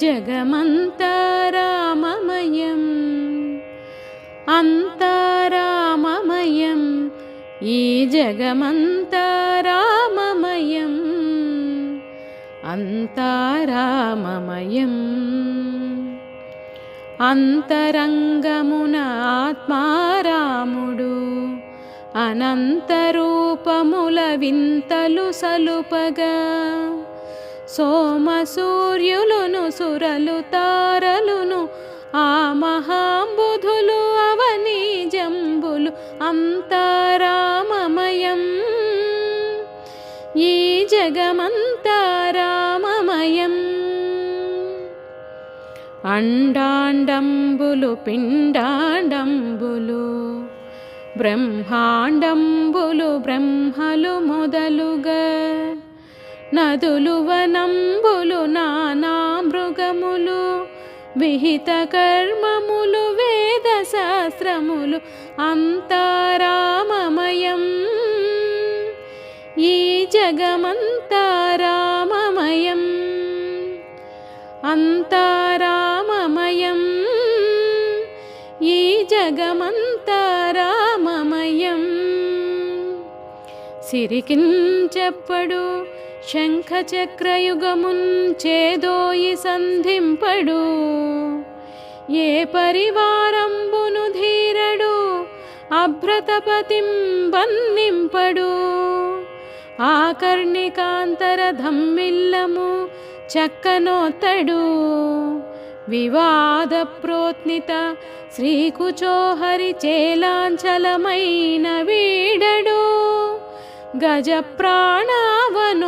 జగమంతా రామమయం అంతా రామమయం ఈ జగమంతా రామమయం అంతా రామమయం అంతరంగమున ఆత్మారాముడు అనంత రూపముల వింతలు సలుపగా సోమ సూర్యులును సురలు తారలును ఆ మహాంబుధులు అవని జంబులు అంతా రామమయం ఈ జగమంతా రామమయం అండాండంబులు పిండాండంబులు బ్రహ్మాండంబులు బ్రహ్మలు మొదలుగా నదులు వనంబులు నానా మృగములు విహిత కర్మములు వేద శాస్త్రములు అంతా రామమయం ఈ జగమంతా రామమయం అంతా రామమయం ఈ జగమంతా రామమయం సిరికించెప్పడు శంఖ చక్రయుగమున్ చేదోయి సంధింపడు ఏ పరివారంబును ధీరడు అభ్రతపతిం బన్నింపడు ఆకర్ణికాంతర ధమ్మిల్లము చక్కనోత్తడు వివాద ప్రోత్నిత శ్రీకుచోహరి చేలాంచలమైన వీడడు గజ ప్రాణావను